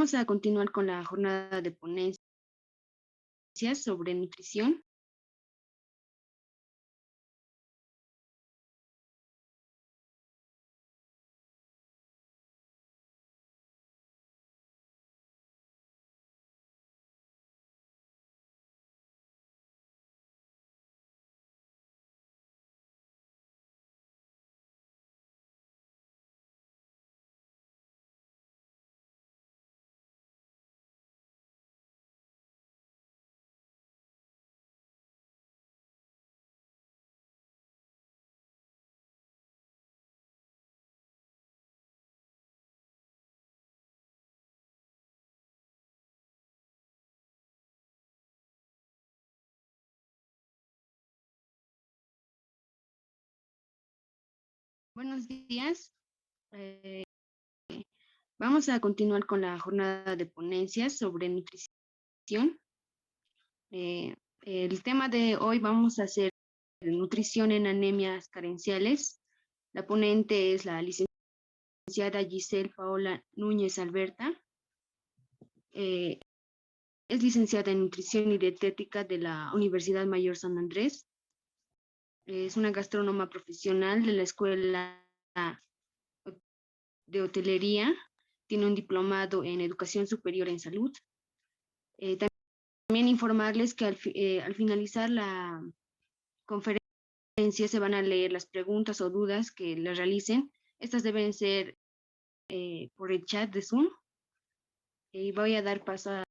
Vamos a continuar con la jornada de ponencias sobre nutrición. Buenos días. Vamos a continuar con la jornada de ponencias sobre nutrición. El tema de hoy vamos a hacer nutrición en anemias carenciales. La ponente es la licenciada Giselle Paola Núñez Alberta. Es licenciada en nutrición y dietética de la Universidad Mayor San Andrés. Es una gastrónoma profesional de la Escuela de Hotelería. Tiene un diplomado en Educación Superior en Salud. También informarles que al finalizar la conferencia se van a leer las preguntas o dudas que les realicen. Estas deben ser por el chat de Zoom. Y voy a dar paso a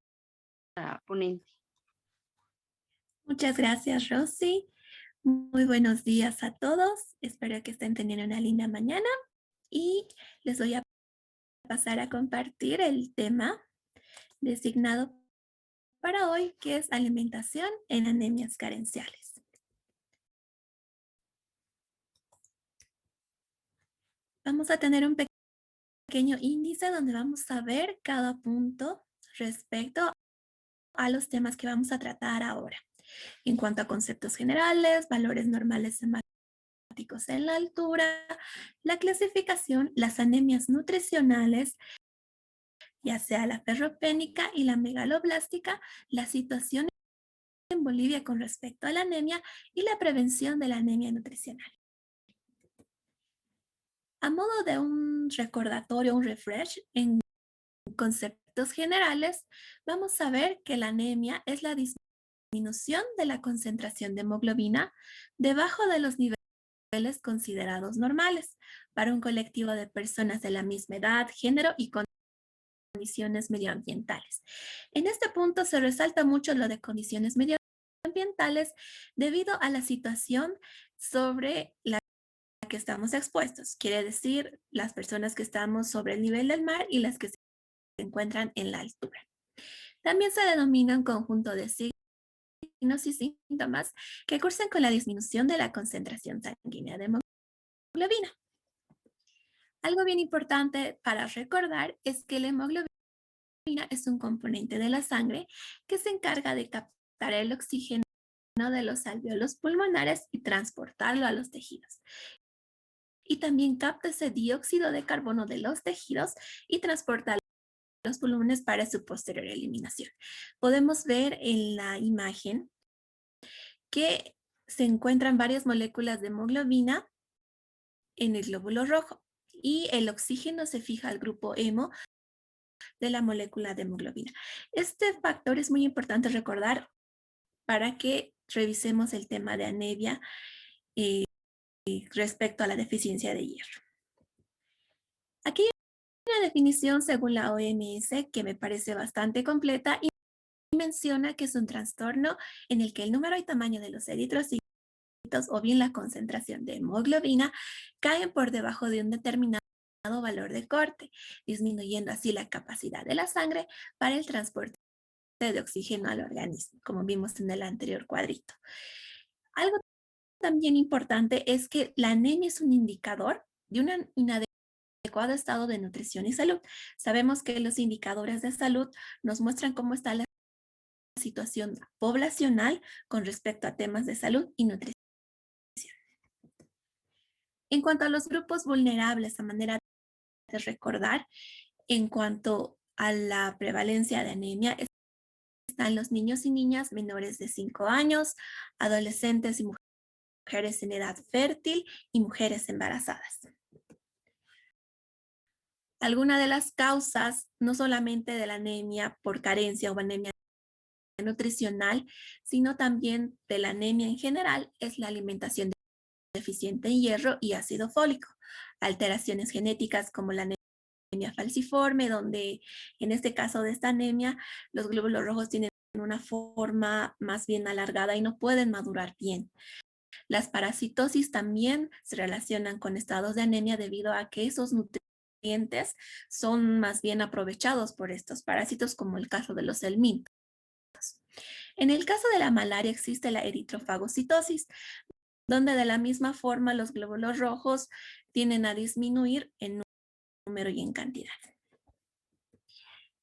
la ponente. Muchas gracias, Rosy. Muy buenos días a todos. Espero que estén teniendo una linda mañana y les voy a pasar a compartir el tema designado para hoy, que es alimentación en anemias carenciales. Vamos a tener un pequeño índice donde vamos a ver cada punto respecto a los temas que vamos a tratar ahora. En cuanto a conceptos generales, valores normales hemáticos en la altura, la clasificación, las anemias nutricionales, ya sea la ferropénica y la megaloblástica, la situación en Bolivia con respecto a la anemia y la prevención de la anemia nutricional. A modo de un recordatorio, un refresh en conceptos generales, vamos a ver que la anemia es la disminución de la concentración de hemoglobina debajo de los niveles considerados normales para un colectivo de personas de la misma edad, género y condiciones medioambientales. En este punto se resalta mucho lo de condiciones medioambientales debido a la situación sobre la que estamos expuestos. Quiere decir, las personas que estamos sobre el nivel del mar y las que se encuentran en la altura. También se denomina un conjunto de signos y síntomas que cursan con la disminución de la concentración sanguínea de hemoglobina. Algo bien importante para recordar es que la hemoglobina es un componente de la sangre que se encarga de captar el oxígeno de los alvéolos pulmonares y transportarlo a los tejidos. Y también capta ese dióxido de carbono de los tejidos y transporta los pulmones para su posterior eliminación. Podemos ver en la imagen que se encuentran varias moléculas de hemoglobina en el glóbulo rojo y el oxígeno se fija al grupo hemo de la molécula de hemoglobina. Este factor es muy importante recordar para que revisemos el tema de anemia respecto a la deficiencia de hierro. Aquí hay una definición según la OMS que me parece bastante completa y menciona que es un trastorno en el que el número y tamaño de los eritrocitos o bien la concentración de hemoglobina caen por debajo de un determinado valor de corte, disminuyendo así la capacidad de la sangre para el transporte de oxígeno al organismo, como vimos en el anterior cuadrito. Algo también importante es que la anemia es un indicador de un inadecuado estado de nutrición y salud. Sabemos que los indicadores de salud nos muestran cómo está la situación poblacional con respecto a temas de salud y nutrición. En cuanto a los grupos vulnerables, a manera de recordar, en cuanto a la prevalencia de anemia están los niños y niñas menores de 5 años, adolescentes y mujeres en edad fértil y mujeres embarazadas. Alguna de las causas, no solamente de la anemia por carencia o anemia nutricional, sino también de la anemia en general, es la alimentación deficiente en hierro y ácido fólico. Alteraciones genéticas como la anemia falciforme, donde en este caso de esta anemia, los glóbulos rojos tienen una forma más bien alargada y no pueden madurar bien. Las parasitosis también se relacionan con estados de anemia debido a que esos nutrientes son más bien aprovechados por estos parásitos, como el caso de los helmintos. En el caso de la malaria existe la eritrofagocitosis, donde de la misma forma los glóbulos rojos tienden a disminuir en número y en cantidad.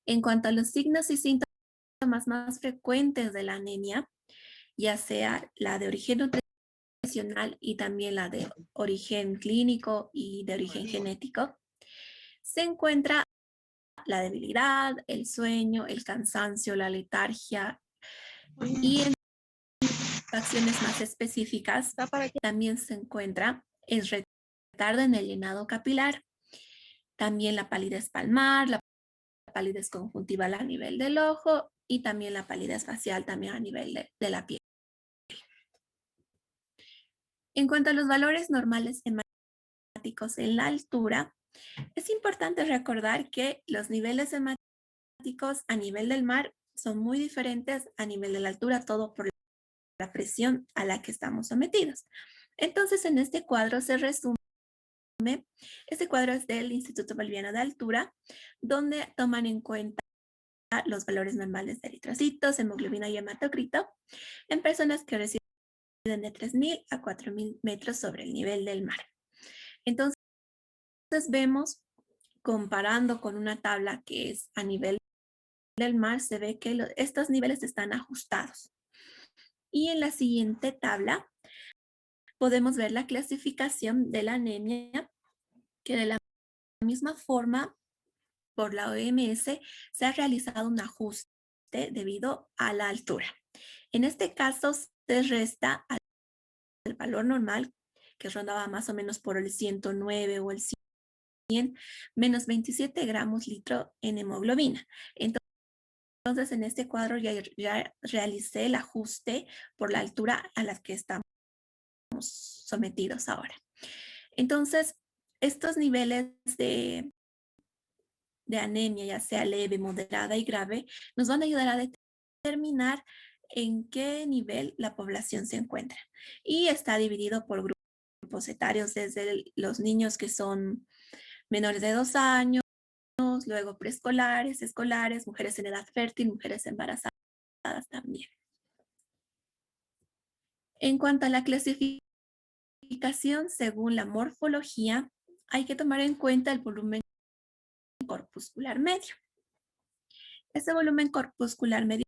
En cuanto a los signos y síntomas más frecuentes de la anemia, ya sea la de origen nutricional y también la de origen clínico y de origen genético, se encuentra la debilidad, el sueño, el cansancio, la letargia y en acciones más específicas también se encuentra el retardo en el llenado capilar, también la palidez palmar, la palidez conjuntival a nivel del ojo y también la palidez facial también a nivel de la piel. En cuanto a los valores normales hemáticos en la altura, es importante recordar que los niveles hemáticos a nivel del mar son muy diferentes a nivel de la altura, todo por la presión a la que estamos sometidos. Entonces, en este cuadro se resume, este cuadro es del Instituto Boliviano de Altura, donde toman en cuenta los valores normales de eritrocitos, hemoglobina y hematocrito en personas que residen de 3.000 a 4.000 metros sobre el nivel del mar. Entonces vemos, comparando con una tabla que es a nivel del mar, se ve que estos niveles están ajustados. Y en la siguiente tabla podemos ver la clasificación de la anemia, que de la misma forma por la OMS se ha realizado un ajuste debido a la altura. En este caso se resta al valor normal, que rondaba más o menos por el 109 o el 100, menos 27 gramos litro en hemoglobina. Entonces, en este cuadro ya realicé el ajuste por la altura a la que estamos sometidos ahora. Entonces, estos niveles de anemia, ya sea leve, moderada y grave, nos van a ayudar a determinar en qué nivel la población se encuentra. Y está dividido por grupos etarios, desde los niños que son menores de 2 años, luego preescolares, escolares, mujeres en edad fértil, mujeres embarazadas también. En cuanto a la clasificación según la morfología, hay que tomar en cuenta el volumen corpuscular medio. Ese volumen corpuscular medio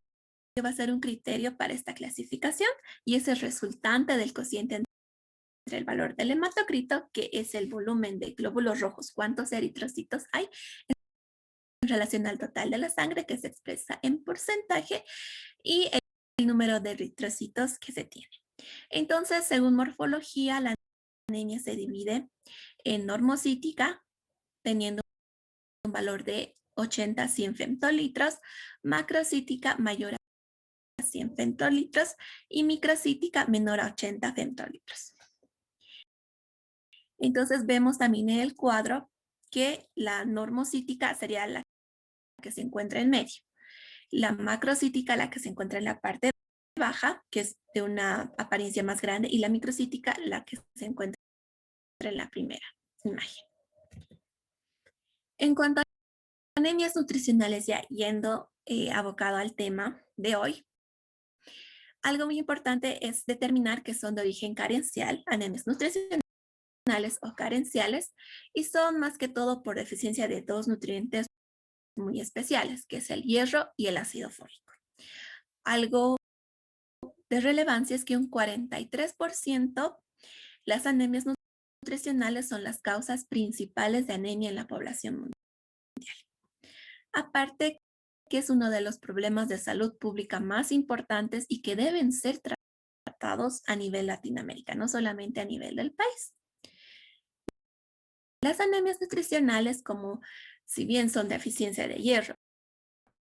va a ser un criterio para esta clasificación y es el resultante del cociente entre el valor del hematocrito, que es el volumen de glóbulos rojos, cuántos eritrocitos hay en relación al total de la sangre, que se expresa en porcentaje, y el número de eritrocitos que se tiene. Entonces, según morfología, la anemia se divide en normocítica, teniendo un valor de 80 a 100 femtolitros, macrocítica mayor a 100 femtolitros y microcítica menor a 80 femtolitros. Entonces vemos también en el cuadro que la normocítica sería la que se encuentra en medio, la macrocítica la que se encuentra en la parte baja, que es de una apariencia más grande, y la microcítica la que se encuentra en la primera imagen. En cuanto a anemias nutricionales, ya yendo abocado al tema de hoy, algo muy importante es determinar que son de origen carencial, anemias nutricionales o carenciales, y son más que todo por deficiencia de dos nutrientes muy especiales, que es el hierro y el ácido fólico. Algo de relevancia es que un 43% las anemias nutricionales son las causas principales de anemia en la población mundial. Aparte que es uno de los problemas de salud pública más importantes y que deben ser tratados a nivel Latinoamérica, no solamente a nivel del país. Las anemias nutricionales, como si bien son deficiencia de hierro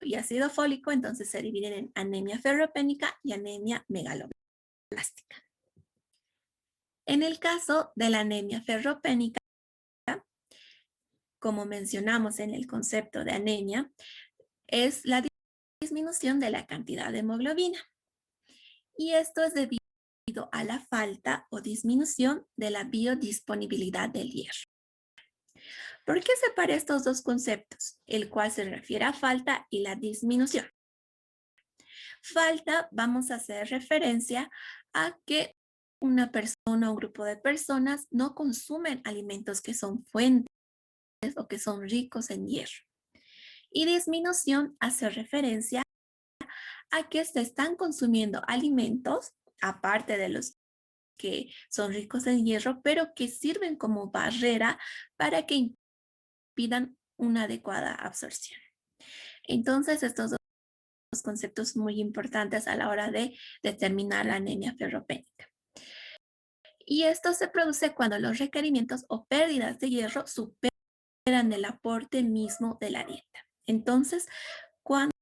y ácido fólico, entonces se dividen en anemia ferropénica y anemia megaloblástica. En el caso de la anemia ferropénica, como mencionamos en el concepto de anemia, es la disminución de la cantidad de hemoglobina. Y esto es debido a la falta o disminución de la biodisponibilidad del hierro. ¿Por qué separa estos dos conceptos? El cual se refiere a falta y la disminución. Falta, vamos a hacer referencia a que una persona o un grupo de personas no consumen alimentos que son fuentes o que son ricos en hierro. Y disminución hace referencia a que se están consumiendo alimentos, aparte de los que son ricos en hierro, pero que sirven como barrera para que impidan una adecuada absorción. Entonces, estos dos conceptos muy importantes a la hora de determinar la anemia ferropénica. Y esto se produce cuando los requerimientos o pérdidas de hierro superan el aporte mismo de la dieta. Entonces, cuando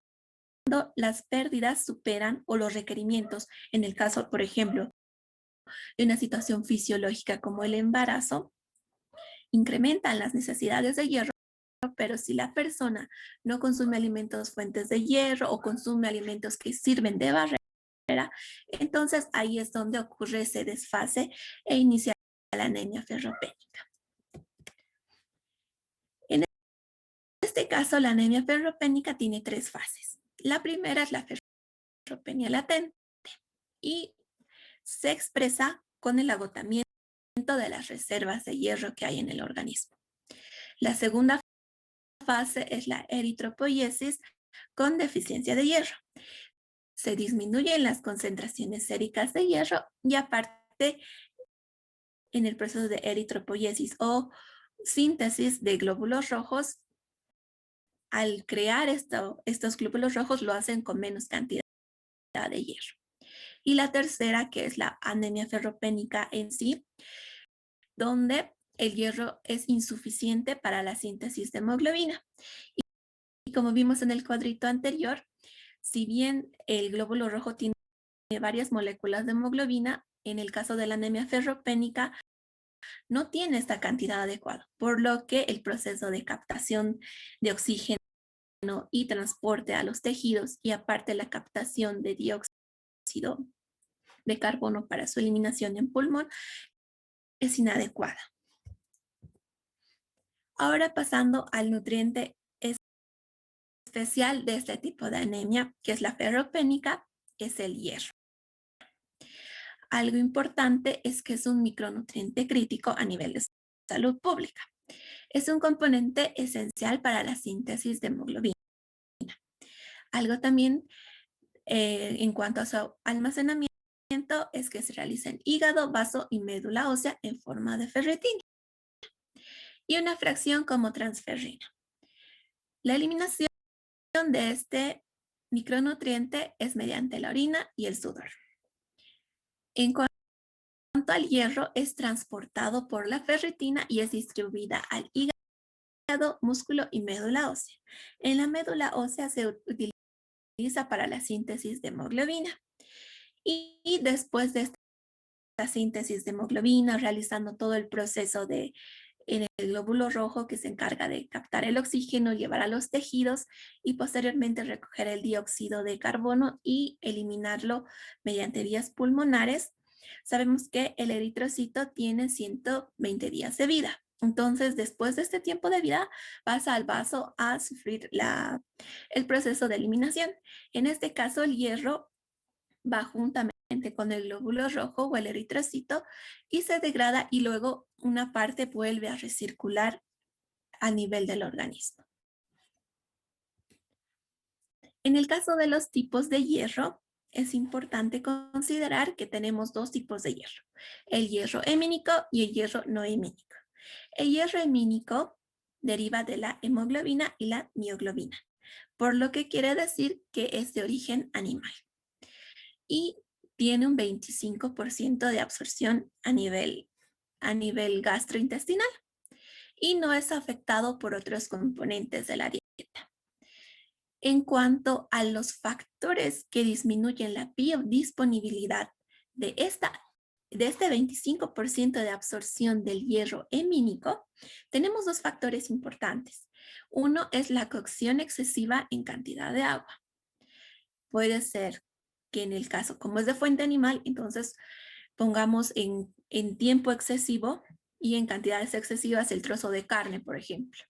las pérdidas superan o los requerimientos, en el caso, por ejemplo, de una situación fisiológica como el embarazo, incrementan las necesidades de hierro, pero si la persona no consume alimentos fuentes de hierro o consume alimentos que sirven de barrera, entonces ahí es donde ocurre ese desfase e inicia la anemia ferropénica. En este caso, la anemia ferropénica tiene tres fases. La primera es la ferropenia latente y se expresa con el agotamiento de las reservas de hierro que hay en el organismo. La segunda fase es la eritropoiesis con deficiencia de hierro. Se disminuyen las concentraciones séricas de hierro y aparte en el proceso de eritropoiesis o síntesis de glóbulos rojos, al crear estos glóbulos rojos lo hacen con menos cantidad de hierro. Y la tercera, que es la anemia ferropénica en sí, donde el hierro es insuficiente para la síntesis de hemoglobina. Y como vimos en el cuadrito anterior, si bien el glóbulo rojo tiene varias moléculas de hemoglobina, en el caso de la anemia ferropénica no tiene esta cantidad adecuada, por lo que el proceso de captación de oxígeno y transporte a los tejidos y aparte la captación de dióxido de carbono para su eliminación en pulmón es inadecuada. Ahora pasando al nutriente especial de este tipo de anemia, que es la ferropénica, es el hierro. Algo importante es que es un micronutriente crítico a nivel de salud pública. Es un componente esencial para la síntesis de hemoglobina. Algo también en cuanto a su almacenamiento es que se realiza en hígado, vaso y médula ósea en forma de ferritina y una fracción como transferrina. La eliminación de este micronutriente es mediante la orina y el sudor. En cuanto al hierro, es transportado por la ferritina y es distribuida al hígado, músculo y médula ósea. En la médula ósea se utiliza para la síntesis de hemoglobina. Y después de esta síntesis de hemoglobina, realizando todo el proceso en el glóbulo rojo que se encarga de captar el oxígeno, llevar a los tejidos y posteriormente recoger el dióxido de carbono y eliminarlo mediante vías pulmonares. Sabemos que el eritrocito tiene 120 días de vida. Entonces, después de este tiempo de vida, pasa al vaso a sufrir el proceso de eliminación. En este caso, el hierro va juntamente con el glóbulo rojo o el eritrocito y se degrada y luego una parte vuelve a recircular a nivel del organismo. En el caso de los tipos de hierro, es importante considerar que tenemos dos tipos de hierro, el hierro hemínico y el hierro no hemínico. El hierro hemínico deriva de la hemoglobina y la mioglobina. por lo que quiere decir que es de origen animal. Y tiene un 25% de absorción a nivel gastrointestinal y no es afectado por otros componentes de la dieta. En cuanto a los factores que disminuyen la biodisponibilidad de, de este 25% de absorción del hierro hemínico, tenemos dos factores importantes. Uno es la cocción excesiva en cantidad de agua. Puede ser que en el caso, como es de fuente animal, entonces pongamos en tiempo excesivo y en cantidades excesivas el trozo de carne, por ejemplo.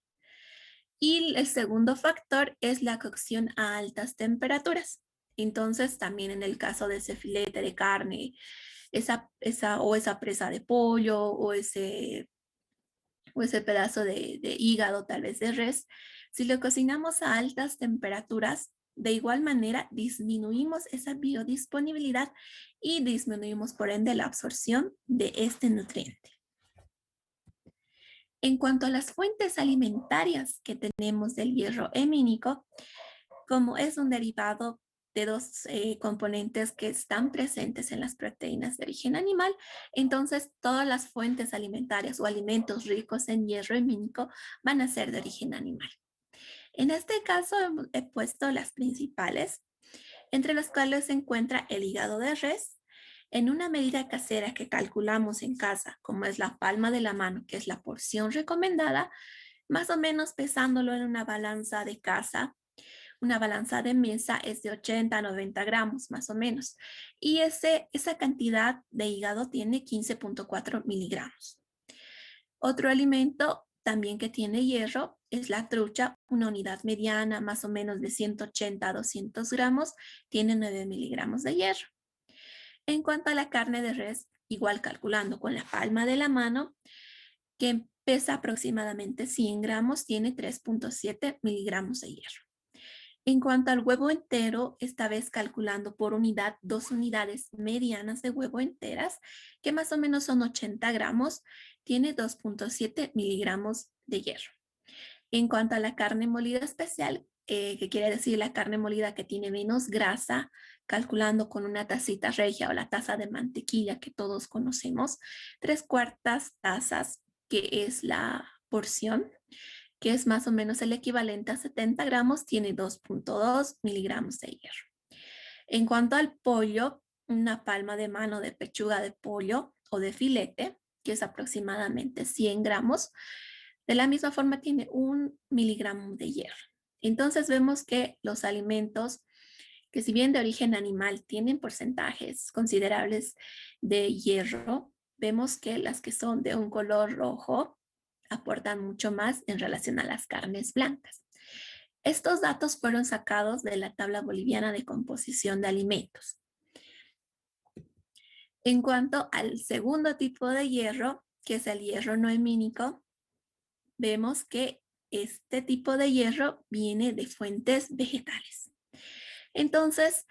Y el segundo factor es la cocción a altas temperaturas. Entonces, también en el caso de ese filete de carne, esa presa de pollo o ese pedazo de hígado, tal vez de res, si lo cocinamos a altas temperaturas, de igual manera disminuimos esa biodisponibilidad y disminuimos por ende la absorción de este nutriente. En cuanto a las fuentes alimentarias que tenemos del hierro hemínico, como es un derivado de dos componentes que están presentes en las proteínas de origen animal, entonces todas las fuentes alimentarias o alimentos ricos en hierro hemínico van a ser de origen animal. En este caso he puesto las principales, entre las cuales se encuentra el hígado de res, en una medida casera que calculamos en casa, como es la palma de la mano, que es la porción recomendada, más o menos pesándolo en una balanza de casa. Una balanza de mesa es de 80 a 90 gramos, más o menos. Y esa cantidad de hígado tiene 15.4 miligramos. Otro alimento también que tiene hierro es la trucha, una unidad mediana, más o menos de 180 a 200 gramos, tiene 9 miligramos de hierro. En cuanto a la carne de res, igual calculando con la palma de la mano, que pesa aproximadamente 100 gramos, tiene 3.7 miligramos de hierro. En cuanto al huevo entero, esta vez calculando por unidad, 2 unidades medianas de huevo enteras, que más o menos son 80 gramos, tiene 2.7 miligramos de hierro. En cuanto a la carne molida especial, que quiere decir la carne molida que tiene menos grasa, calculando con una tacita regia o la taza de mantequilla que todos conocemos, 3/4 tazas, que es la porción, que es más o menos el equivalente a 70 gramos, tiene 2.2 miligramos de hierro. En cuanto al pollo, una palma de mano de pechuga de pollo o de filete, que es aproximadamente 100 gramos, de la misma forma tiene 1 miligramo de hierro. Entonces vemos que los alimentos que si bien de origen animal tienen porcentajes considerables de hierro, vemos que las que son de un color rojo aportan mucho más en relación a las carnes blancas. Estos datos fueron sacados de la tabla boliviana de composición de alimentos. En cuanto al segundo tipo de hierro, que es el hierro no hemínico, vemos que este tipo de hierro viene de fuentes vegetales. Entonces,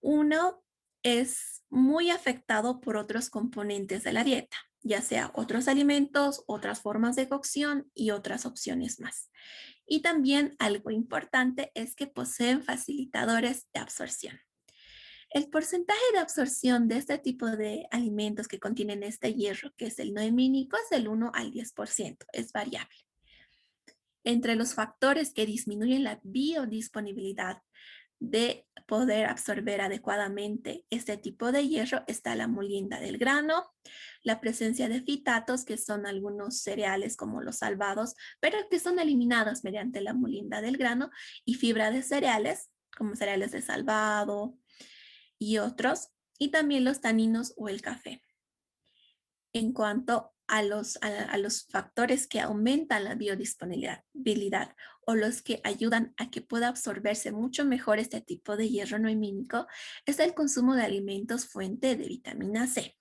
uno es muy afectado por otros componentes de la dieta, ya sea otros alimentos, otras formas de cocción y otras opciones más. Y también algo importante es que poseen facilitadores de absorción. El porcentaje de absorción de este tipo de alimentos que contienen este hierro, que es el no hemínico, es del 1 al 10%, es variable. Entre los factores que disminuyen la biodisponibilidad de poder absorber adecuadamente este tipo de hierro está la molienda del grano, la presencia de fitatos, que son algunos cereales como los salvados, pero que son eliminados mediante la molienda del grano, y fibra de cereales, como cereales de salvado y otros, y también los taninos o el café. En cuanto a los factores que aumentan la biodisponibilidad o los que ayudan a que pueda absorberse mucho mejor este tipo de hierro no hemínico, es el consumo de alimentos fuente de vitamina C.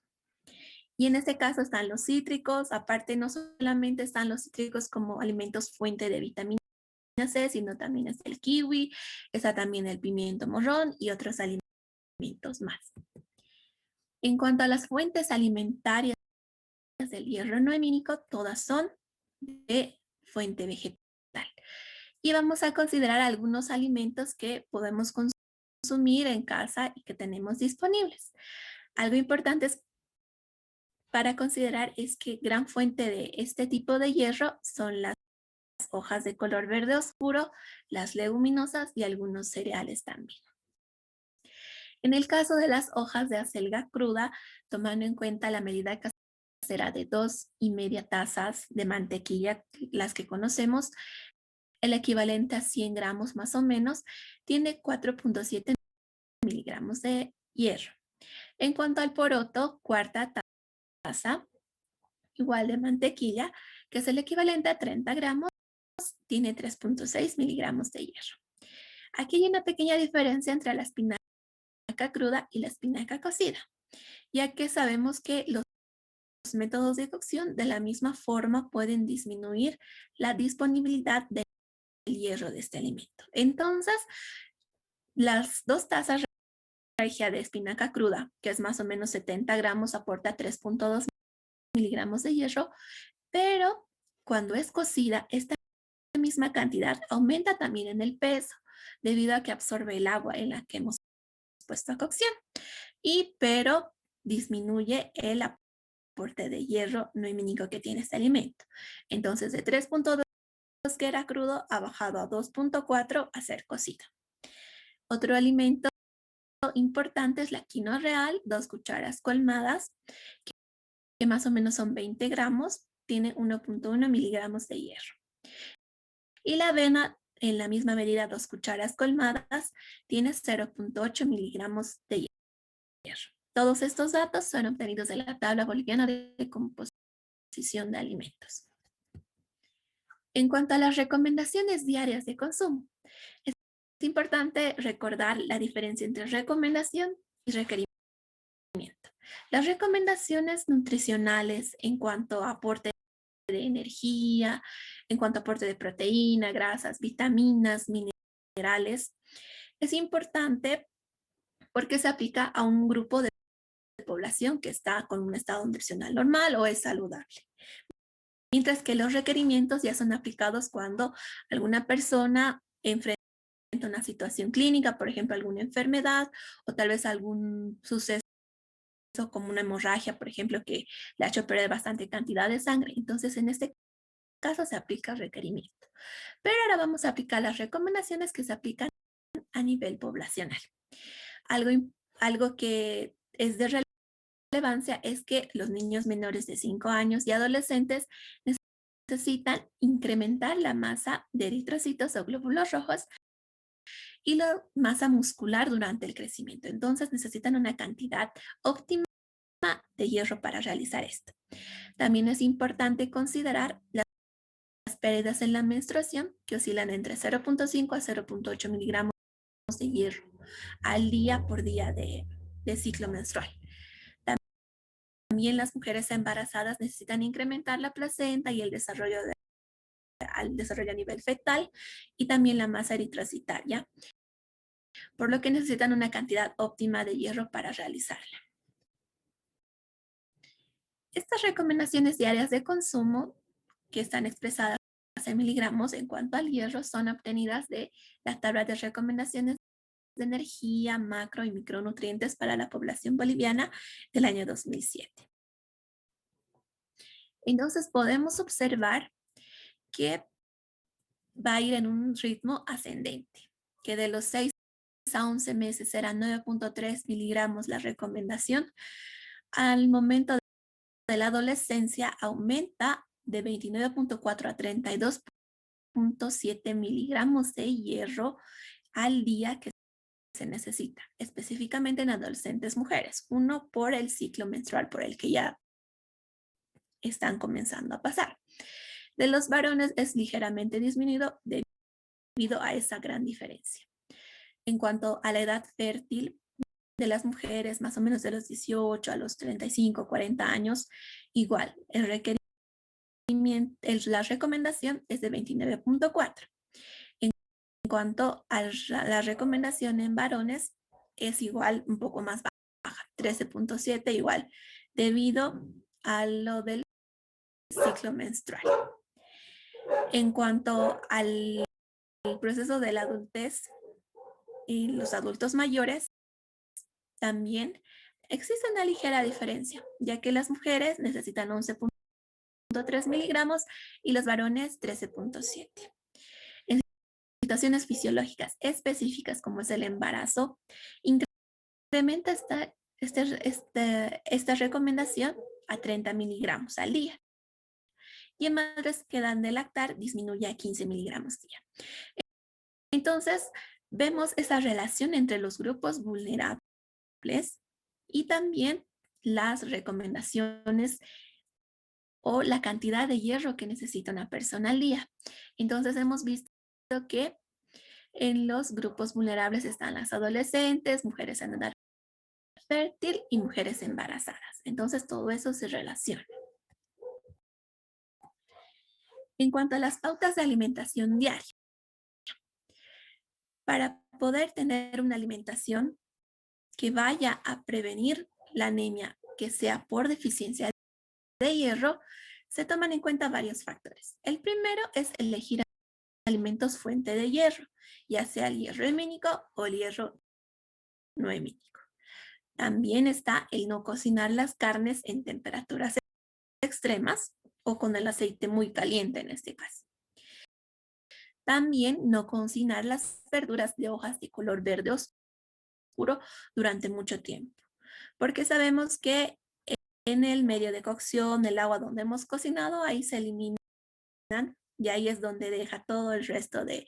Y en este caso están los cítricos, aparte no solamente están los cítricos como alimentos fuente de vitamina C, sino también está el kiwi, está también el pimiento morrón y otros alimentos más. En cuanto a las fuentes alimentarias del hierro no hemínico, todas son de fuente vegetal. Y vamos a considerar algunos alimentos que podemos consumir en casa y que tenemos disponibles. Algo importante para considerar es que gran fuente de este tipo de hierro son las hojas de color verde oscuro, las leguminosas y algunos cereales también. En el caso de las hojas de acelga cruda, tomando en cuenta la medida casera de 2,5 tazas de mantequilla, las que conocemos, el equivalente a 100 gramos más o menos, tiene 4,7 miligramos de hierro. En cuanto al poroto, cuarta taza, igual de mantequilla, que es el equivalente a 30 gramos, tiene 3,6 miligramos de hierro. Aquí hay una pequeña diferencia entre la espinaca cruda y la espinaca cocida, ya que sabemos que los métodos de cocción de la misma forma pueden disminuir la disponibilidad del hierro de este alimento. Entonces, las 2 tazas regia de espinaca cruda, que es más o menos 70 gramos, aporta 3,2 miligramos de hierro, pero cuando es cocida, esta misma cantidad aumenta también en el peso, debido a que absorbe el agua en la que hemos puesto a cocción, pero disminuye el aporte de hierro no lumínico que tiene este alimento. Entonces, de 3,2 que era crudo, ha bajado a 2,4 a ser cocido. Otro alimento importante es la quinoa real, 2 cucharas colmadas, que más o menos son 20 gramos, tiene 1,1 miligramos de hierro. Y la avena, en la misma medida, 2 cucharas colmadas, tiene 0,8 miligramos de hierro. Todos estos datos son obtenidos de la tabla boliviana de composición de alimentos. En cuanto a las recomendaciones diarias de consumo, es importante recordar la diferencia entre recomendación y requerimiento. Las recomendaciones nutricionales en cuanto a aporte de energía, en cuanto a aporte de proteína, grasas, vitaminas, minerales, es importante porque se aplica a un grupo de población que está con un estado nutricional normal o es saludable. Mientras que los requerimientos ya son aplicados cuando alguna persona enfrenta una situación clínica, por ejemplo, alguna enfermedad o tal vez algún suceso como una hemorragia, por ejemplo, que le ha hecho perder bastante cantidad de sangre. Entonces, en este caso se aplica el requerimiento. Pero ahora vamos a aplicar las recomendaciones que se aplican a nivel poblacional. Algo que es de relevancia es que los niños menores de 5 años y adolescentes necesitan incrementar la masa de eritrocitos o glóbulos rojos y la masa muscular durante el crecimiento. Entonces necesitan una cantidad óptima de hierro para realizar esto. También es importante considerar las pérdidas en la menstruación, que oscilan entre 0,5 a 0,8 miligramos de hierro al día por día de ciclo menstrual. También las mujeres embarazadas necesitan incrementar la placenta y el desarrollo a nivel fetal y también la masa eritrocitaria, por lo que necesitan una cantidad óptima de hierro para realizarla. Estas recomendaciones diarias de consumo, que están expresadas en miligramos en cuanto al hierro, son obtenidas de la tabla de recomendaciones de energía, macro y micronutrientes para la población boliviana del año 2007. Entonces podemos observar que va a ir en un ritmo ascendente, que de los 6 a 11 meses será 9,3 miligramos la recomendación. Al momento de la adolescencia aumenta de 29,4 a 32,7 miligramos de hierro al día que se necesita, específicamente en adolescentes mujeres, uno por el ciclo menstrual por el que ya están comenzando a pasar. De los varones es ligeramente disminuido debido a esa gran diferencia. En cuanto a la edad fértil de las mujeres, más o menos de los 18 a los 35, 40 años, igual, la recomendación es de 29,4. En cuanto a la recomendación en varones, es igual, un poco más baja, 13,7 igual, debido a lo del ciclo menstrual. En cuanto al proceso de la adultez y los adultos mayores también existe una ligera diferencia, ya que las mujeres necesitan 11,3 miligramos y los varones 13,7. En situaciones fisiológicas específicas como es el embarazo, incrementa esta recomendación a 30 miligramos al día. Y en madres que dan de lactar disminuye a 15 miligramos al día. Entonces, vemos esa relación entre los grupos vulnerables y también las recomendaciones o la cantidad de hierro que necesita una persona al día. Entonces, hemos visto que en los grupos vulnerables están las adolescentes, mujeres en edad fértil y mujeres embarazadas. Entonces, todo eso se relaciona. En cuanto a las pautas de alimentación diaria, para poder tener una alimentación que vaya a prevenir la anemia, que sea por deficiencia de hierro, se toman en cuenta varios factores. El primero es elegir alimentos fuente de hierro, ya sea el hierro hemínico o el hierro no hemínico. También está el no cocinar las carnes en temperaturas extremas o con el aceite muy caliente en este caso. También no cocinar las verduras de hojas de color verde oscuro durante mucho tiempo, porque sabemos que en el medio de cocción, el agua donde hemos cocinado, ahí se eliminan y ahí es donde deja todo el resto de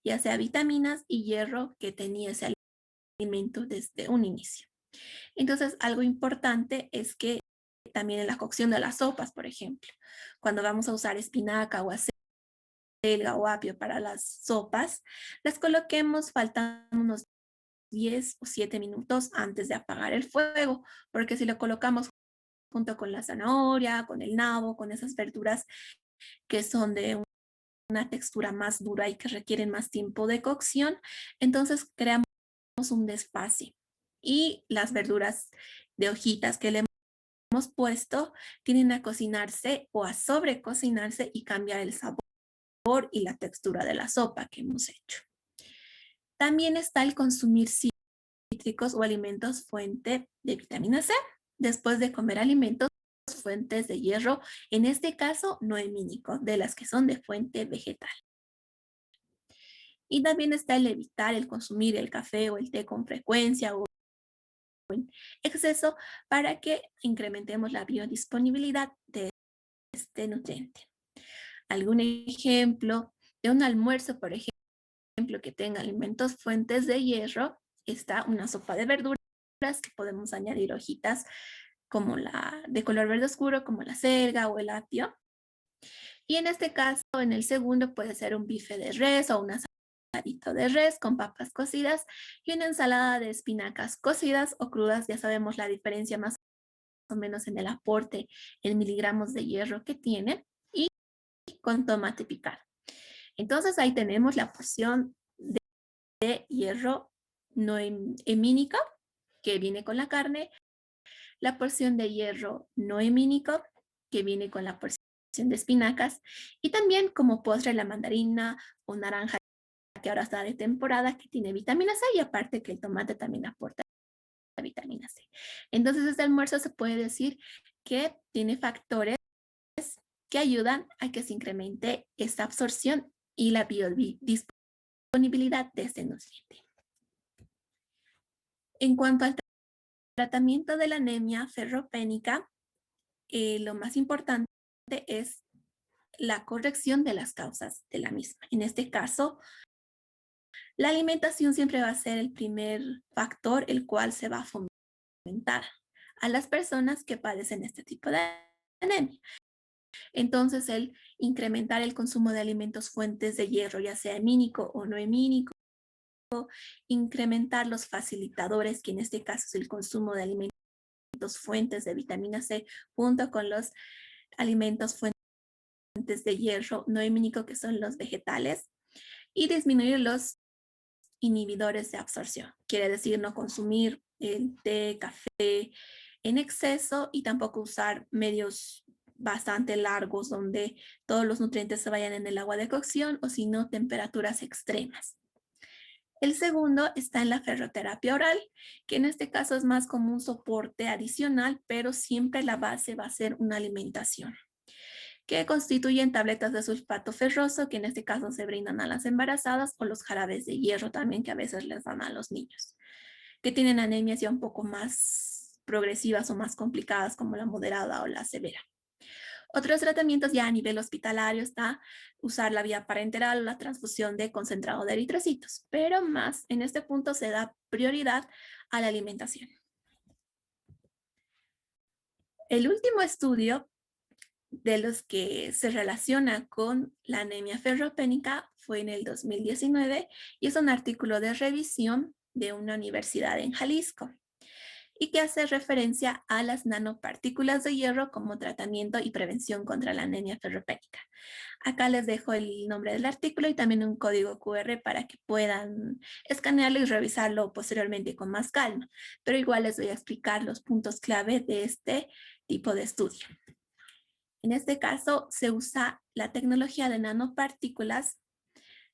ya sea vitaminas y hierro que tenía ese alimento desde un inicio. Entonces, algo importante es que también en la cocción de las sopas, por ejemplo, cuando vamos a usar espinaca o acelga o apio para las sopas, las coloquemos faltando unos 10 o 7 minutos antes de apagar el fuego, porque si lo colocamos junto con la zanahoria, con el nabo, con esas verduras que son de una textura más dura y que requieren más tiempo de cocción, entonces creamos un desfase. Y las verduras de hojitas que le hemos puesto tienden a cocinarse o a sobrecocinarse y cambiar el sabor y la textura de la sopa que hemos hecho. También está el consumir cítricos o alimentos fuente de vitamina C después de comer alimentos fuentes de hierro, en este caso no hemínico, de las que son de fuente vegetal. Y también está el evitar el consumir el café o el té con frecuencia o en exceso para que incrementemos la biodisponibilidad de este nutriente. Algún ejemplo de un almuerzo, por ejemplo, que tenga alimentos fuentes de hierro, está una sopa de verduras que podemos añadir hojitas como la de color verde oscuro, como la selga o el apio. Y en este caso, en el segundo puede ser un bife de res o un asadito de res con papas cocidas y una ensalada de espinacas cocidas o crudas. Ya sabemos la diferencia más o menos en el aporte en miligramos de hierro que tiene y con tomate picado. Entonces ahí tenemos la porción de hierro no hemínico que viene con la carne, la porción de hierro no hemínico que viene con la porción de espinacas y también como postre la mandarina o naranja que ahora está de temporada que tiene vitamina C y aparte que el tomate también aporta vitamina C. Entonces este almuerzo se puede decir que tiene factores que ayudan a que se incremente esta absorción y la biodisponibilidad de este nutriente. En cuanto al tratamiento de la anemia ferropénica, lo más importante es la corrección de las causas de la misma. En este caso, la alimentación siempre va a ser el primer factor el cual se va a fomentar a las personas que padecen este tipo de anemia. Entonces, el incrementar el consumo de alimentos fuentes de hierro, ya sea hemínico o no hemínico, incrementar los facilitadores, que en este caso es el consumo de alimentos fuentes de vitamina C, junto con los alimentos fuentes de hierro no hemínico, que son los vegetales, y disminuir los inhibidores de absorción. Quiere decir no consumir el té, café en exceso y tampoco usar medios bastante largos donde todos los nutrientes se vayan en el agua de cocción o si no, temperaturas extremas. El segundo está en la ferroterapia oral, que en este caso es más como un soporte adicional, pero siempre la base va a ser una alimentación, que constituyen tabletas de sulfato ferroso, que en este caso se brindan a las embarazadas, o los jarabes de hierro también, que a veces les dan a los niños, que tienen anemias ya un poco más progresivas o más complicadas, como la moderada o la severa. Otros tratamientos ya a nivel hospitalario está usar la vía parenteral o la transfusión de concentrado de eritrocitos, pero más en este punto se da prioridad a la alimentación. El último estudio de los que se relaciona con la anemia ferropénica fue en el 2019 y es un artículo de revisión de una universidad en Jalisco y que hace referencia a las nanopartículas de hierro como tratamiento y prevención contra la anemia ferropénica. Acá les dejo el nombre del artículo y también un código QR para que puedan escanearlo y revisarlo posteriormente con más calma, pero igual les voy a explicar los puntos clave de este tipo de estudio. En este caso, se usa la tecnología de nanopartículas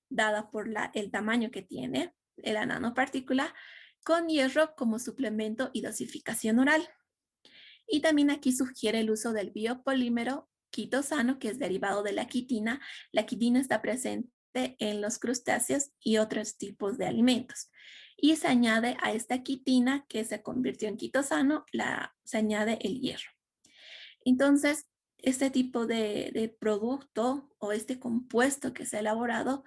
dada por el tamaño que tiene la nanopartícula con hierro como suplemento y dosificación oral. Y también aquí sugiere el uso del biopolímero quitosano, que es derivado de la quitina. La quitina está presente en los crustáceos y otros tipos de alimentos. Y se añade a esta quitina que se convirtió en quitosano, se añade el hierro. Entonces, este tipo de producto o este compuesto que se ha elaborado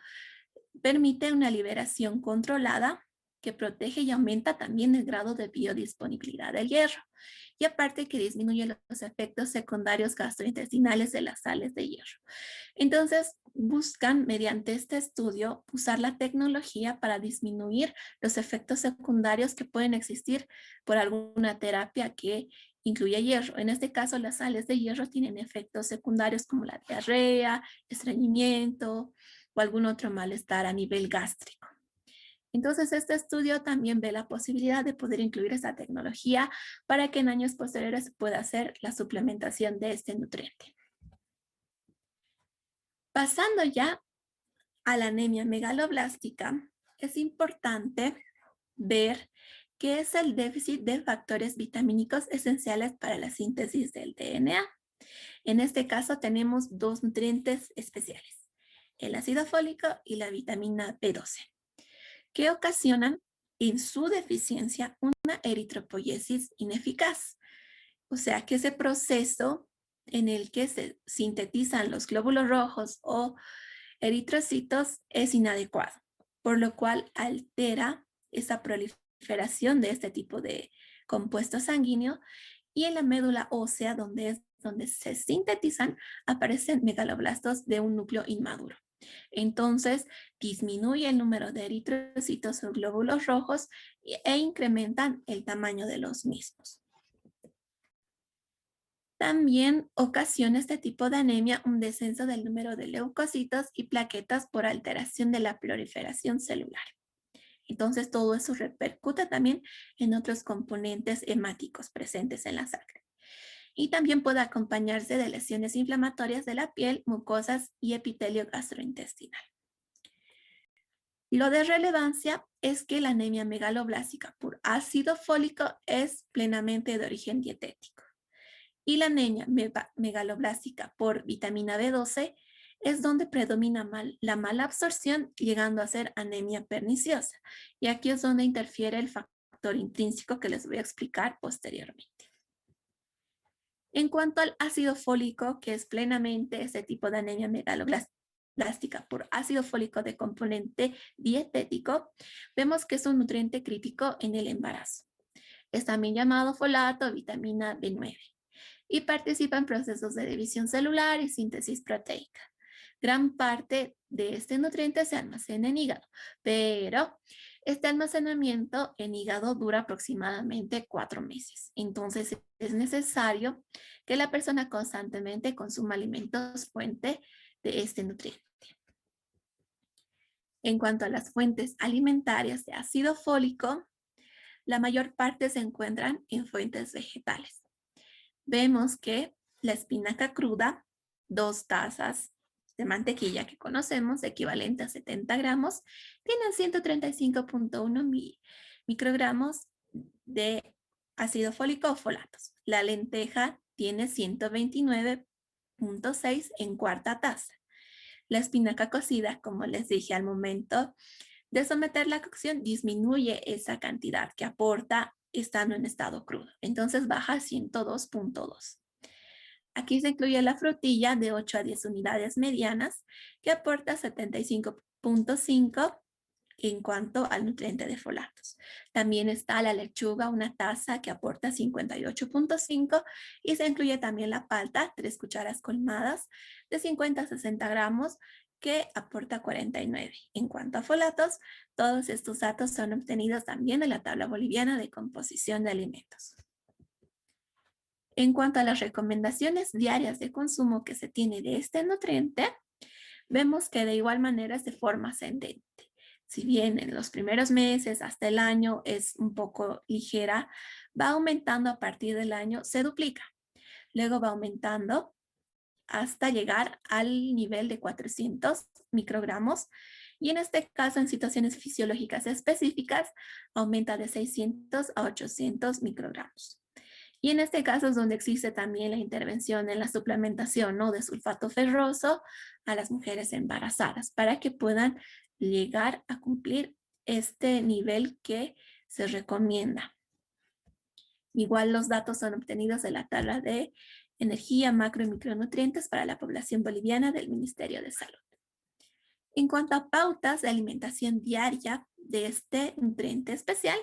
permite una liberación controlada que protege y aumenta también el grado de biodisponibilidad del hierro. Y aparte que disminuye los efectos secundarios gastrointestinales de las sales de hierro. Entonces, buscan mediante este estudio usar la tecnología para disminuir los efectos secundarios que pueden existir por alguna terapia que incluye hierro. En este caso, las sales de hierro tienen efectos secundarios como la diarrea, estreñimiento o algún otro malestar a nivel gástrico. Entonces, este estudio también ve la posibilidad de poder incluir esta tecnología para que en años posteriores se pueda hacer la suplementación de este nutriente. Pasando ya a la anemia megaloblástica, es importante ver qué es el déficit de factores vitamínicos esenciales para la síntesis del DNA. En este caso tenemos dos nutrientes especiales, el ácido fólico y la vitamina B12, que ocasionan en su deficiencia una eritropoyesis ineficaz. O sea que ese proceso en el que se sintetizan los glóbulos rojos o eritrocitos es inadecuado, por lo cual altera esa proliferación de este tipo de compuesto sanguíneo y en la médula ósea, donde se sintetizan, aparecen megaloblastos de un núcleo inmaduro. Entonces, disminuye el número de eritrocitos o glóbulos rojos e incrementan el tamaño de los mismos. También ocasiona este tipo de anemia un descenso del número de leucocitos y plaquetas por alteración de la proliferación celular. Entonces, todo eso repercute también en otros componentes hemáticos presentes en la sangre. Y también puede acompañarse de lesiones inflamatorias de la piel, mucosas y epitelio gastrointestinal. Lo de relevancia es que la anemia megaloblástica por ácido fólico es plenamente de origen dietético. Y la anemia megaloblástica por vitamina B12 es donde predomina la mala absorción, llegando a ser anemia perniciosa. Y aquí es donde interfiere el factor intrínseco que les voy a explicar posteriormente. En cuanto al ácido fólico, que es plenamente este tipo de anemia megaloblástica por ácido fólico de componente dietético, vemos que es un nutriente crítico en el embarazo. Es también llamado folato o vitamina B9 y participa en procesos de división celular y síntesis proteica. Gran parte de este nutriente se almacena en hígado, pero este almacenamiento en hígado dura aproximadamente 4 meses. Entonces es necesario que la persona constantemente consuma alimentos fuente de este nutriente. En cuanto a las fuentes alimentarias de ácido fólico, la mayor parte se encuentran en fuentes vegetales. Vemos que la espinaca cruda, 2 tazas de mantequilla que conocemos, equivalente a 70 gramos, tienen 135.1 microgramos de ácido fólico o folatos. La lenteja tiene 129.6 en cuarta taza. La espinaca cocida, como les dije al momento de someter la cocción, disminuye esa cantidad que aporta estando en estado crudo. Entonces baja a 102.2. Aquí se incluye la frutilla de 8 a 10 unidades medianas que aporta 75.5 en cuanto al nutriente de folatos. También está la lechuga, una taza que aporta 58.5 y se incluye también la palta, 3 cucharas colmadas de 50 a 60 gramos que aporta 49. En cuanto a folatos, todos estos datos son obtenidos también de la tabla boliviana de composición de alimentos. En cuanto a las recomendaciones diarias de consumo que se tiene de este nutriente, vemos que de igual manera es de forma ascendente. Si bien en los primeros meses hasta el año es un poco ligera, va aumentando a partir del año, se duplica. Luego va aumentando hasta llegar al nivel de 400 microgramos y en este caso en situaciones fisiológicas específicas aumenta de 600 a 800 microgramos. Y en este caso es donde existe también la intervención en la suplementación, ¿no?, de sulfato ferroso a las mujeres embarazadas para que puedan llegar a cumplir este nivel que se recomienda. Igual los datos son obtenidos de la tabla de energía, macro y micronutrientes para la población boliviana del Ministerio de Salud. En cuanto a pautas de alimentación diaria de este nutriente especial,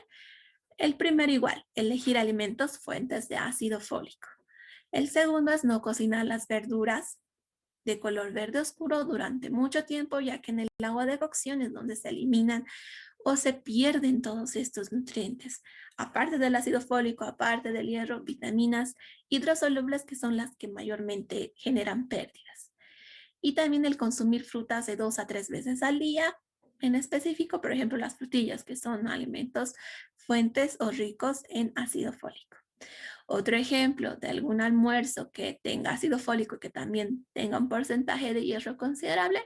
el primero igual, elegir alimentos fuentes de ácido fólico. El segundo es no cocinar las verduras de color verde oscuro durante mucho tiempo, ya que en el agua de cocción es donde se eliminan o se pierden todos estos nutrientes. Aparte del ácido fólico, aparte del hierro, vitaminas hidrosolubles que son las que mayormente generan pérdidas. Y también el consumir frutas de 2 a 3 veces al día, en específico, por ejemplo, las frutillas, que son alimentos fuentes o ricos en ácido fólico. Otro ejemplo de algún almuerzo que tenga ácido fólico y que también tenga un porcentaje de hierro considerable,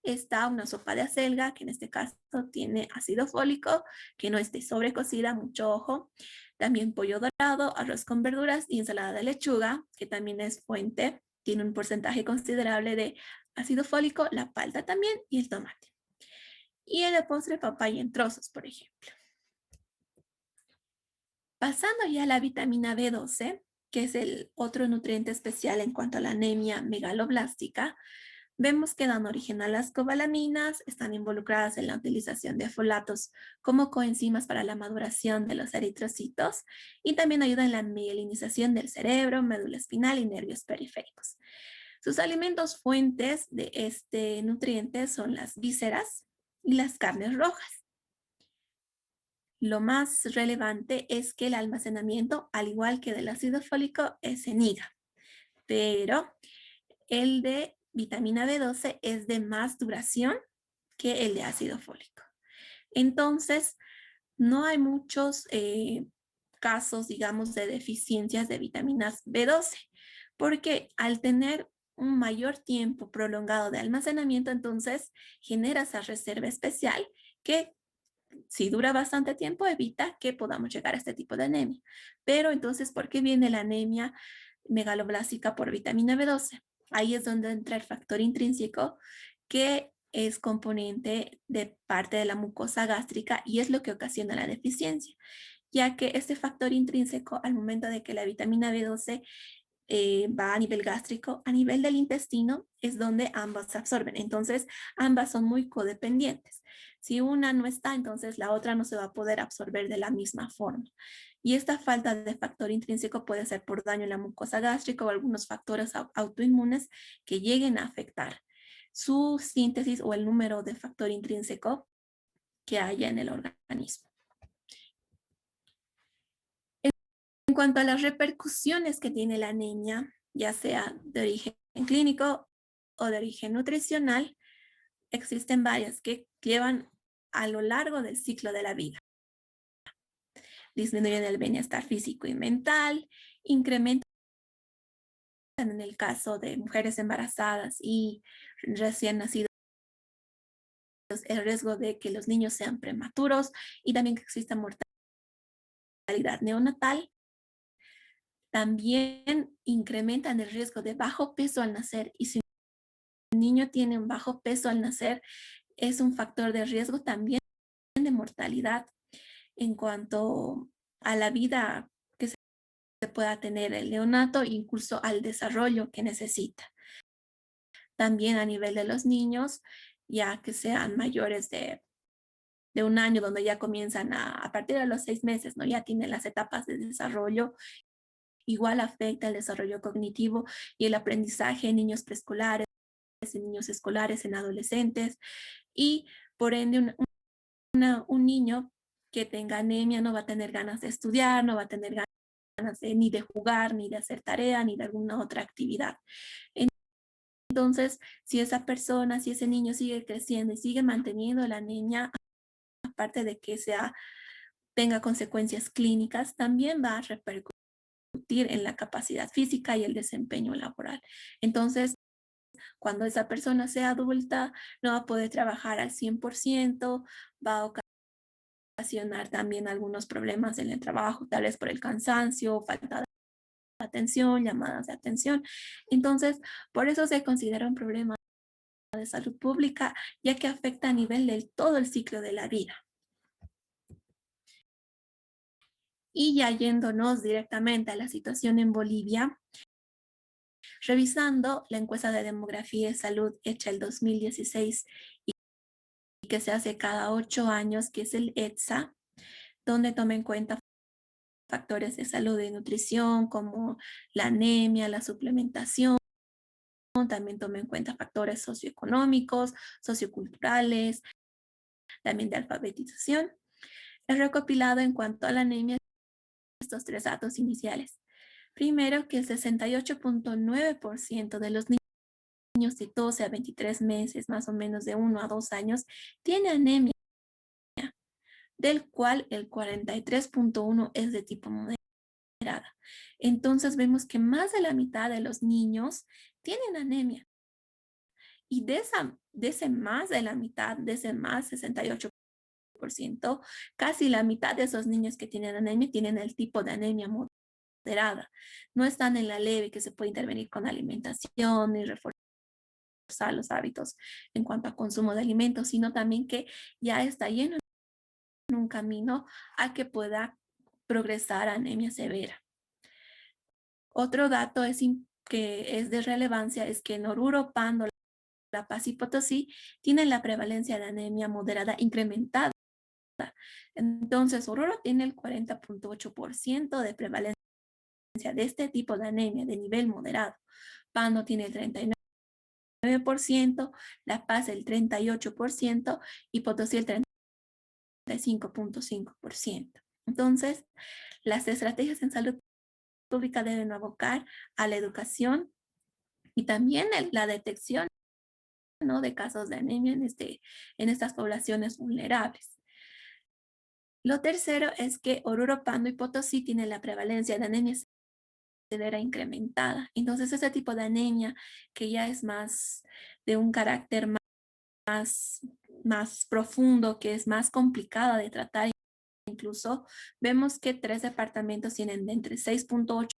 está una sopa de acelga, que en este caso tiene ácido fólico, que no esté sobrecocida, mucho ojo. También pollo dorado, arroz con verduras y ensalada de lechuga, que también es fuente, tiene un porcentaje considerable de ácido fólico, la palta también y el tomate. Y el de postre papaya en trozos, por ejemplo. Pasando ya a la vitamina B12, que es el otro nutriente especial en cuanto a la anemia megaloblástica, vemos que dan origen a las cobalaminas, están involucradas en la utilización de folatos como coenzimas para la maduración de los eritrocitos y también ayudan en la mielinización del cerebro, médula espinal y nervios periféricos. Sus alimentos fuentes de este nutriente son las vísceras y las carnes rojas. Lo más relevante es que el almacenamiento, al igual que del ácido fólico, es en hígado, pero el de vitamina B12 es de más duración que el de ácido fólico. Entonces, no hay muchos casos, digamos, de deficiencias de vitaminas B12, porque al tener un mayor tiempo prolongado de almacenamiento, entonces genera esa reserva especial que si dura bastante tiempo, evita que podamos llegar a este tipo de anemia. Pero entonces, ¿por qué viene la anemia megaloblástica por vitamina B12? Ahí es donde entra el factor intrínseco que es componente de parte de la mucosa gástrica y es lo que ocasiona la deficiencia, ya que este factor intrínseco al momento de que la vitamina B12 va a nivel gástrico, a nivel del intestino es donde ambas se absorben. Entonces, ambas son muy codependientes. Si una no está, entonces la otra no se va a poder absorber de la misma forma. Y esta falta de factor intrínseco puede ser por daño en la mucosa gástrica o algunos factores autoinmunes que lleguen a afectar su síntesis o el número de factor intrínseco que haya en el organismo. En cuanto a las repercusiones que tiene la anemia, ya sea de origen clínico o de origen nutricional, existen varias que llevan a lo largo del ciclo de la vida. Disminuyen el bienestar físico y mental, incrementan en el caso de mujeres embarazadas y recién nacidos, el riesgo de que los niños sean prematuros y también que exista mortalidad neonatal. También incrementan el riesgo de bajo peso al nacer, y si un niño tiene un bajo peso al nacer, es un factor de riesgo también de mortalidad en cuanto a la vida que se pueda tener el neonato, incluso al desarrollo que necesita. También a nivel de los niños, ya que sean mayores de un año, donde ya comienzan a partir de los 6 meses, ¿no? Ya tienen las etapas de desarrollo. Igual afecta el desarrollo cognitivo y el aprendizaje en niños preescolares, en niños escolares, en adolescentes, y por ende un niño que tenga anemia no va a tener ganas de estudiar, no va a tener ganas ni de jugar, ni de hacer tarea, ni de alguna otra actividad. Entonces, si esa persona, si ese niño sigue creciendo y sigue manteniendo la anemia, aparte de que tenga consecuencias clínicas, también va a repercutir en la capacidad física y el desempeño laboral. Entonces, cuando esa persona sea adulta, no va a poder trabajar al 100%, va a ocasionar también algunos problemas en el trabajo, tal vez por el cansancio, falta de atención, llamadas de atención. Entonces, por eso se considera un problema de salud pública, ya que afecta a nivel del todo el ciclo de la vida. Y ya yéndonos directamente a la situación en Bolivia, revisando la encuesta de demografía y salud hecha el 2016 y que se hace cada 8 años, que es el ETSA, donde toma en cuenta factores de salud y nutrición como la anemia, la suplementación, también toma en cuenta factores socioeconómicos, socioculturales, también de alfabetización. Es recopilado en cuanto a la anemia estos 3 datos iniciales. Primero, que el 68.9% de los niños de 12 a 23 meses, más o menos de 1 a 2 años, tiene anemia, del cual el 43.1% es de tipo moderada. Entonces vemos que más de la mitad de los niños tienen anemia. Y de ese más de la mitad, de ese más 68%, casi la mitad de esos niños que tienen anemia tienen el tipo de anemia moderada. No están en la leve, que se puede intervenir con alimentación y reforzar los hábitos en cuanto a consumo de alimentos, sino también que ya está lleno en un camino a que pueda progresar a anemia severa. Otro dato que es de relevancia es que en Oruro, Pando, La Paz y Potosí tienen la prevalencia de anemia moderada incrementada. Entonces, Oruro tiene el 40.8% de prevalencia de este tipo de anemia de nivel moderado. Pando tiene el 39%, La Paz el 38% y Potosí el 35.5%. Entonces, las estrategias en salud pública deben abocar a la educación y también la detección, ¿no?, de casos de anemia en estas poblaciones vulnerables. Lo tercero es que Oruro, Pando y Potosí tienen la prevalencia de anemia severa incrementada. Entonces, ese tipo de anemia que ya es más de un carácter más profundo, que es más complicada de tratar, incluso vemos que 3 departamentos tienen de entre 6.8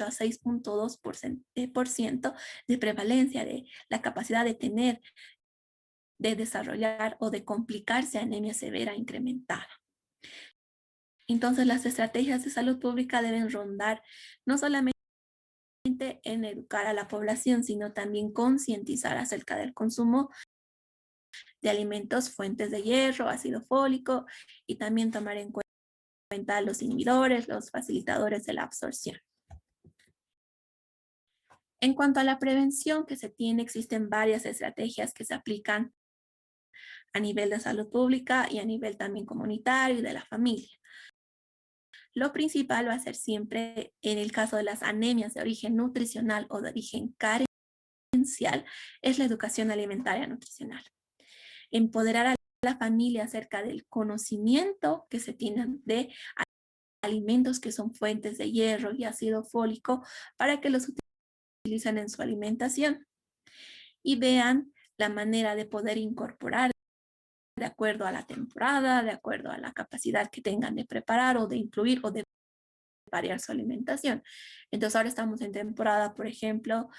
a 6.2% de prevalencia de la capacidad de desarrollar o de complicarse anemia severa incrementada. Entonces, las estrategias de salud pública deben rondar no solamente en educar a la población, sino también concientizar acerca del consumo de alimentos fuentes de hierro, ácido fólico, y también tomar en cuenta los inhibidores, los facilitadores de la absorción. En cuanto a la prevención que se tiene, existen varias estrategias que se aplican a nivel de salud pública y a nivel también comunitario y de la familia. Lo principal va a ser siempre, en el caso de las anemias de origen nutricional o de origen carencial, es la educación alimentaria nutricional. Empoderar a la familia acerca del conocimiento que se tienen de alimentos que son fuentes de hierro y ácido fólico para que los utilizan en su alimentación y vean la manera de poder incorporar de acuerdo a la temporada, de acuerdo a la capacidad que tengan de preparar o de incluir o de variar su alimentación. Entonces ahora estamos en temporada, por ejemplo,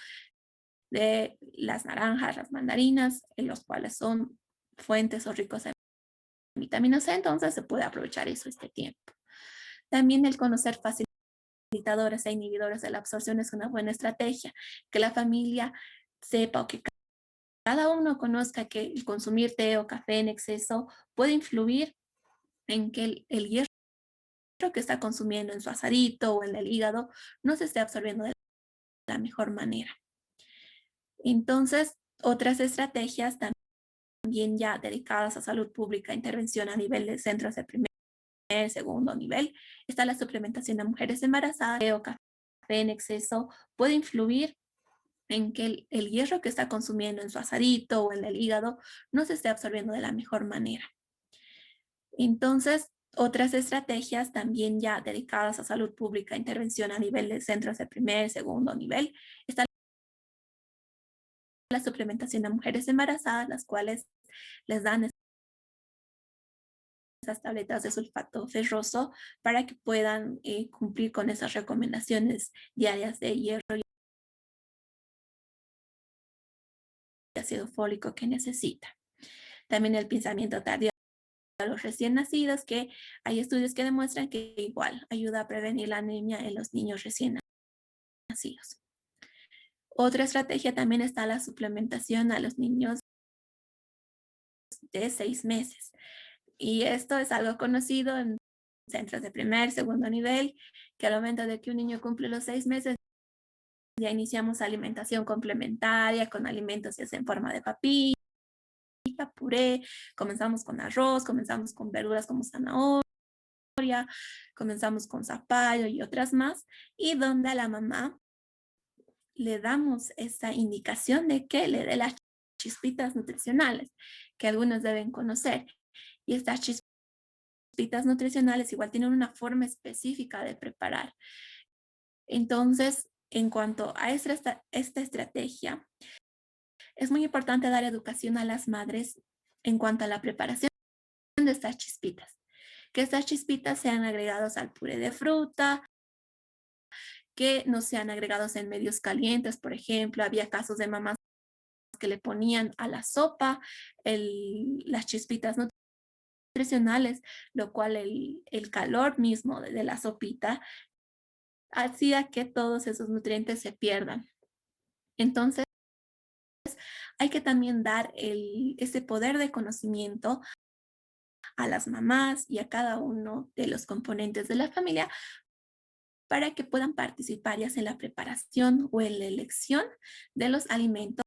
de las naranjas, las mandarinas, en los cuales son fuentes o ricos en vitamina C, entonces se puede aprovechar eso este tiempo. También el conocer facilitadores e inhibidores de la absorción es una buena estrategia, que la familia sepa o que cada uno conozca que el consumir té o café en exceso puede influir en que el hierro que está consumiendo en su asadito o en el hígado no se esté absorbiendo de la mejor manera. Entonces, otras estrategias también ya dedicadas a salud pública, intervención a nivel de centros de primer, segundo nivel, está la suplementación a mujeres embarazadas o café en exceso puede influir en que el hierro que está consumiendo en su asadito o en el hígado no se esté absorbiendo de la mejor manera. Entonces, otras estrategias también ya dedicadas a salud pública, intervención a nivel de centros de primer, segundo nivel, está la suplementación a mujeres embarazadas, las cuales les dan esas tabletas de sulfato ferroso para que puedan cumplir con esas recomendaciones diarias de hierro y ácido fólico que necesita. También el pensamiento tardío a los recién nacidos, que hay estudios que demuestran que igual ayuda a prevenir la anemia en los niños recién nacidos. Otra estrategia también está la suplementación a los niños de 6 meses. Y esto es algo conocido en centros de primer, segundo nivel, que al momento de que un niño cumple los 6 meses, ya iniciamos alimentación complementaria con alimentos ya sea en forma de papilla, puré, comenzamos con arroz, comenzamos con verduras como zanahoria, comenzamos con zapallo y otras más, y donde a la mamá le damos esa indicación de que le dé las chispitas nutricionales que algunos deben conocer. Y estas chispitas nutricionales igual tienen una forma específica de preparar. Entonces, en cuanto a esta estrategia, es muy importante dar educación a las madres en cuanto a la preparación de estas chispitas. Que estas chispitas sean agregados al puré de fruta, que no sean agregados en medios calientes, por ejemplo. Había casos de mamás que le ponían a la sopa las chispitas nutricionales, lo cual el calor mismo de la sopita hacía que todos esos nutrientes se pierdan. Entonces, hay que también dar ese poder de conocimiento a las mamás y a cada uno de los componentes de la familia para que puedan participar ya sea en la preparación o en la elección de los alimentos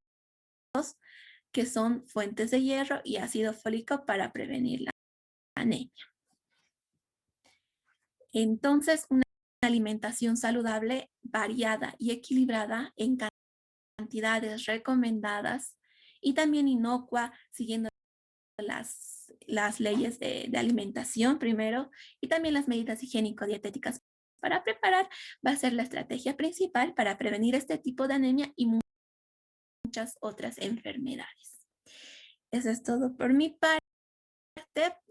que son fuentes de hierro y ácido fólico para prevenir la anemia. Entonces, una alimentación saludable, variada y equilibrada en cantidades recomendadas y también inocua, siguiendo las leyes de alimentación primero y también las medidas higiénico-dietéticas para preparar, va a ser la estrategia principal para prevenir este tipo de anemia y muchas otras enfermedades. Eso es todo por mi parte.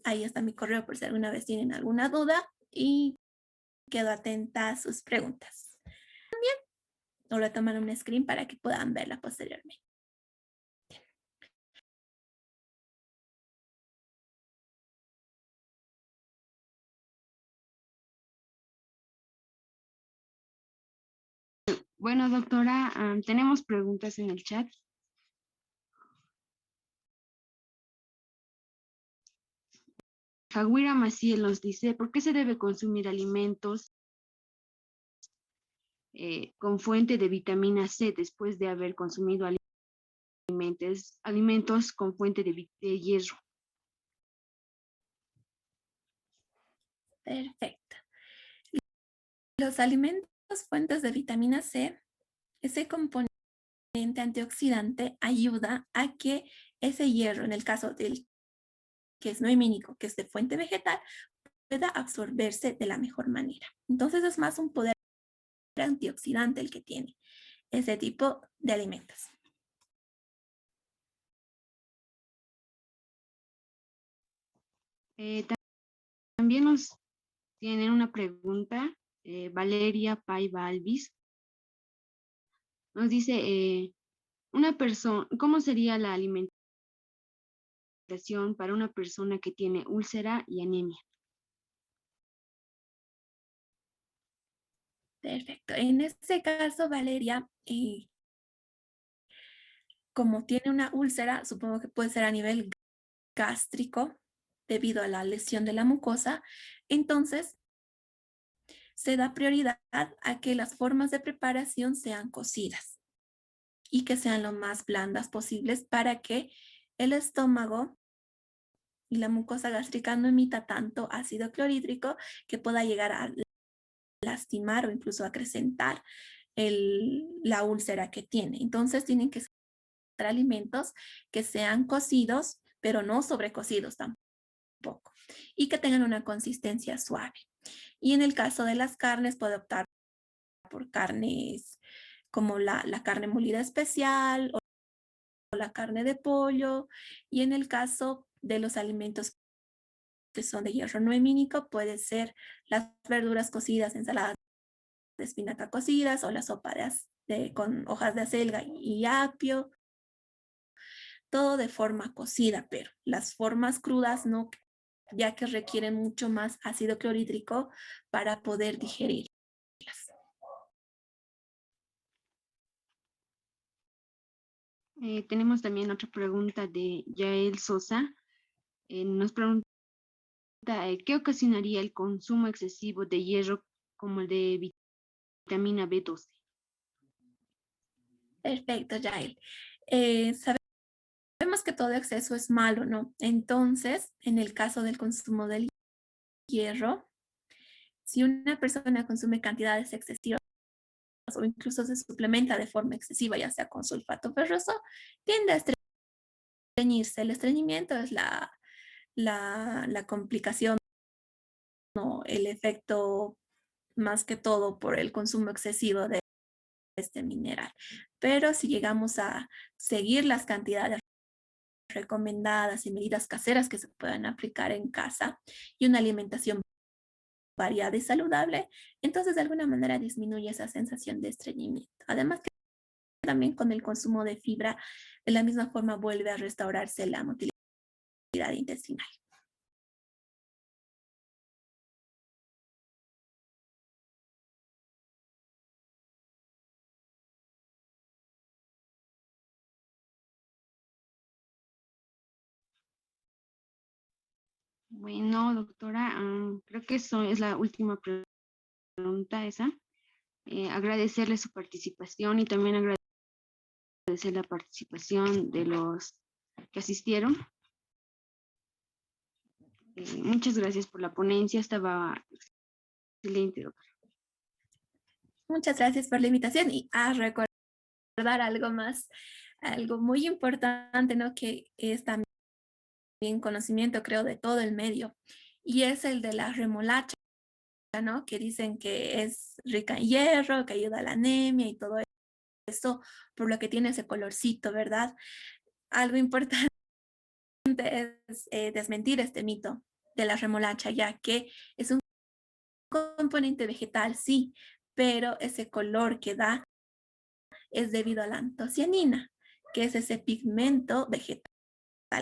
Ahí está mi correo por si alguna vez tienen alguna duda y quedo atenta a sus preguntas. También os voy a tomar un screen para que puedan verla posteriormente. Bueno, doctora, tenemos preguntas en el chat. Jaguira Maciel nos dice, ¿por qué se debe consumir alimentos con fuente de vitamina C después de haber consumido alimentos con fuente de hierro? Perfecto. Los alimentos fuentes de vitamina C, ese componente antioxidante ayuda a que ese hierro, en el caso del que es no hemínico, que es de fuente vegetal, pueda absorberse de la mejor manera. Entonces es más un poder antioxidante el que tiene. ese tipo de alimentos. También nos tienen una pregunta, Valeria Paiva Alvis. Nos dice, ¿cómo sería la alimentación para una persona que tiene úlcera y anemia? Perfecto. En este caso, Valeria, como tiene una úlcera, supongo que puede ser a nivel gástrico debido a la lesión de la mucosa, entonces se da prioridad a que las formas de preparación sean cocidas y que sean lo más blandas posibles para que el estómago y la mucosa gástrica no emita tanto ácido clorhídrico que pueda llegar a lastimar o incluso acrecentar la úlcera que tiene. Entonces tienen que ser alimentos que sean cocidos, pero no sobrecocidos tampoco, y que tengan una consistencia suave. Y en el caso de las carnes, puede optar por carnes como la carne molida especial o la carne de pollo. Y en el caso de los alimentos que son de hierro no hemínico, puede ser las verduras cocidas, ensaladas de espinaca cocidas o la sopa con hojas de acelga y apio, todo de forma cocida, pero las formas crudas no, ya que requieren mucho más ácido clorhídrico para poder digerirlas. Tenemos también otra pregunta de Yael Sosa. Nos pregunta, ¿qué ocasionaría el consumo excesivo de hierro como el de vitamina B12? Perfecto, Yael. Sabemos que todo exceso es malo, ¿no? Entonces, en el caso del consumo del hierro, si una persona consume cantidades excesivas o incluso se suplementa de forma excesiva, ya sea con sulfato ferroso, tiende a estreñirse. El estreñimiento es la complicación o el efecto más que todo por el consumo excesivo de este mineral. Pero si llegamos a seguir las cantidades recomendadas y medidas caseras que se puedan aplicar en casa y una alimentación variada y saludable, entonces de alguna manera disminuye esa sensación de estreñimiento. Además que también con el consumo de fibra, de la misma forma vuelve a restaurarse la motilidad intestinal. Bueno, doctora, creo que eso es la última pregunta esa. Agradecerle su participación y también agradecer la participación de los que asistieron. Muchas gracias por la ponencia, estaba excelente, doctora. Muchas gracias por la invitación y a recordar algo más, algo muy importante, ¿no? Que es también conocimiento, creo, de todo el medio, y es el de la remolacha, ¿no? Que dicen que es rica en hierro, que ayuda a la anemia y todo eso, por lo que tiene ese colorcito, ¿verdad? Algo importante es desmentir este mito de la remolacha, ya que es un componente vegetal, sí, pero ese color que da es debido a la antocianina, que es ese pigmento vegetal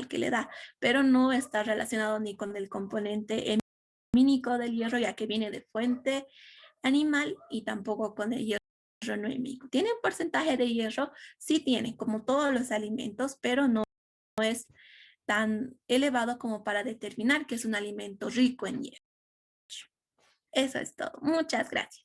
que le da, pero no está relacionado ni con el componente hemínico del hierro, ya que viene de fuente animal, y tampoco con el hierro no hemínico. ¿Tiene un porcentaje de hierro? Sí tiene, como todos los alimentos, pero no es tan elevado como para determinar que es un alimento rico en hierro. Eso es todo. Muchas gracias.